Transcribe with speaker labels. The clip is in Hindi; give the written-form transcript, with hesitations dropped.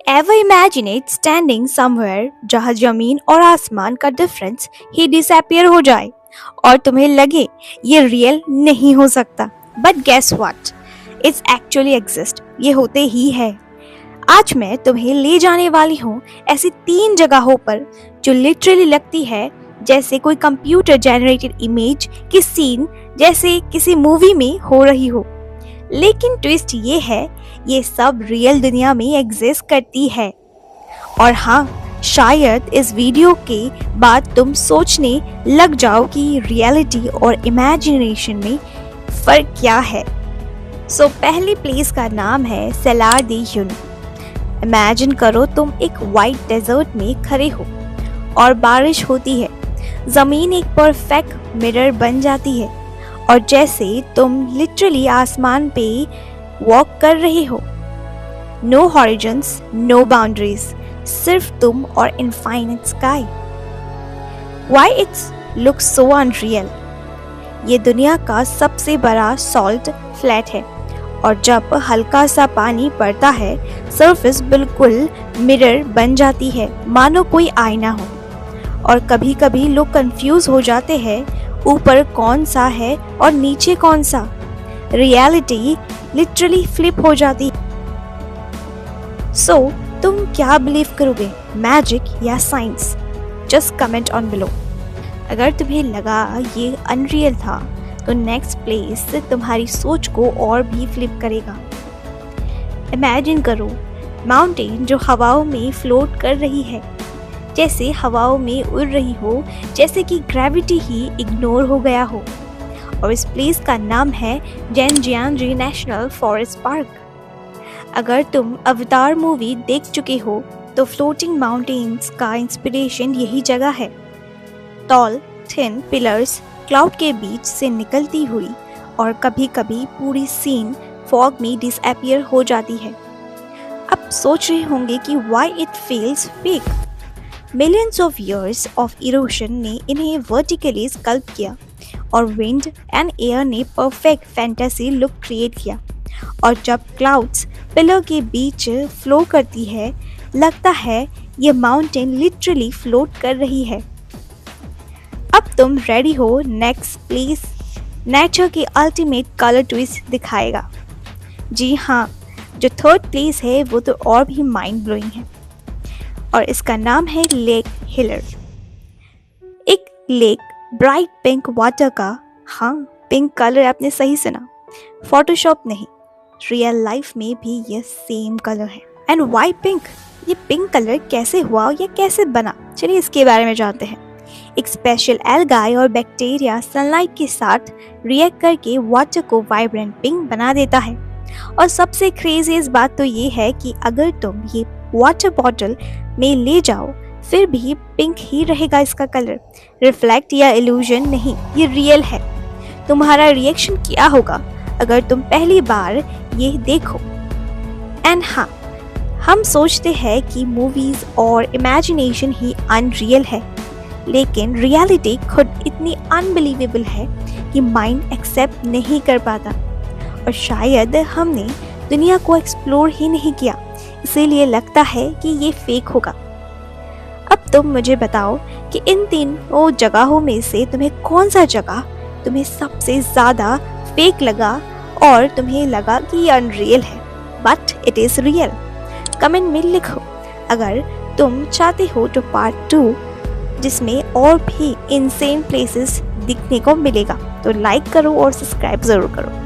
Speaker 1: Ever imagine it standing somewhere जहाँ जमीन और आसमान का डिफरेंस ही डिसअपियर हो जाए और तुम्हें लगे ये रियल नहीं हो सकता। But guess what, it's actually exist, ये होते ही है। आज मैं तुम्हें ले जाने वाली हूँ ऐसी 3 जगहों पर जो लिटरली लगती है जैसे कोई कंप्यूटर जनरेटेड इमेज की सीन जैसे किसी मूवी में हो रही हो। लेकिन ट्विस्ट ये है, ये सब रियल दुनिया में एग्जिस्ट करती है। और हाँ, शायद इस वीडियो के बाद तुम सोचने लग जाओ कि रियलिटी और इमेजिनेशन में फर्क क्या है। सो पहली प्लेस का नाम है सेलार दी यूनी। इमेजिन करो तुम एक वाइट डेजर्ट में खड़े हो और बारिश होती है, जमीन एक परफेक्ट मिरर बन जाती है और जैसे तुम लिटरली आसमान पे वॉक कर रहे हो। नो हॉरिजन्स, नो बाउंड्रीज, सिर्फ तुम और infinite sky. Why it's look so unreal? ये दुनिया का सबसे बड़ा सॉल्ट फ्लैट है और जब हल्का सा पानी पड़ता है सरफेस बिल्कुल मिरर बन जाती है, मानो कोई आईना हो। और कभी कभी लोग कंफ्यूज हो जाते हैं ऊपर कौन सा है और नीचे कौन सा। रियलिटी लिटरली फ्लिप हो जाती है। सो तुम क्या बिलीव करोगे, मैजिक या science? Just comment on below. अगर तुम्हें लगा ये अनरियल था तो नेक्स्ट प्लेस तुम्हारी सोच को और भी फ्लिप करेगा। इमेजिन करो माउंटेन जो हवाओं में फ्लोट कर रही है, जैसे हवाओं में उड़ रही हो, जैसे कि ग्रेविटी ही इग्नोर हो गया हो। और इस प्लेस का नाम है जेनजियांग नेशनल फॉरेस्ट पार्क। अगर तुम अवतार मूवी देख चुके हो तो फ्लोटिंग माउंटेन्स का इंस्पिरेशन यही जगह है। टॉल थिन पिलर्स क्लाउड के बीच से निकलती हुई और कभी कभी पूरी सीन फॉग में डिसअपियर हो जाती है। अब सोच रहे होंगे कि why it feels fake. Millions of years of erosion ने इन्हें वर्टिकली स्कल्प किया और विंड एंड एयर ने परफेक्ट फैंटेसी लुक क्रिएट किया। और जब क्लाउड्स पिलर के बीच फ्लो करती है, लगता है ये माउंटेन लिटरली फ्लोट कर रही है। अब तुम रेडी हो? नेक्स्ट प्लेस नेचर की अल्टीमेट कलर ट्विस्ट दिखाएगा। जी हाँ, जो थर्ड प्लेस है वो तो और भी माइंड ब्लोइंग है और इसका नाम है लेक हिलर। एक लेक ब्राइट पिंक वाटर का, हाँ पिंक कलर आपने सही सुना, फोटोशॉप नहीं, रियल लाइफ में भी ये सेम कलर है। And why pink? ये पिंक कलर कैसे हुआ या कैसे बना, चलिए इसके बारे में जानते हैं। एक स्पेशल एल्गाई और बैक्टीरिया सनलाइट के साथ रिएक्ट करके वाटर को वाइब्रेंट पिंक बना देता है। और सबसे क्रेजीस्ट बात तो ये है कि अगर तुम ये वाटर बॉटल में ले जाओ फिर भी पिंक ही रहेगा इसका कलर। रिफ्लेक्ट या इल्यूजन नहीं, ये रियल है। तुम्हारा रिएक्शन क्या होगा अगर तुम पहली बार ये देखो? एंड हाँ, हम सोचते हैं कि मूवीज और इमेजिनेशन ही अनरियल है, लेकिन रियलिटी खुद इतनी अनबिलीवेबल है कि माइंड एक्सेप्ट नहीं कर पाता। और शायद हमने दुनिया को एक्सप्लोर ही नहीं किया, इसीलिए लगता है कि ये फेक होगा। अब तुम मुझे बताओ कि इन तीनों जगहों में से तुम्हें कौन सा जगह तुम्हें सबसे ज़्यादा फेक लगा और तुम्हें लगा कि ये अनरियल है but it is real? Comment में लिखो। अगर तुम चाहते हो तो पार्ट 2 जिसमें और भी इनसेन प्लेसेस दिखने को मिलेगा तो लाइक करो और सब्सक्राइब ज़रूर करो।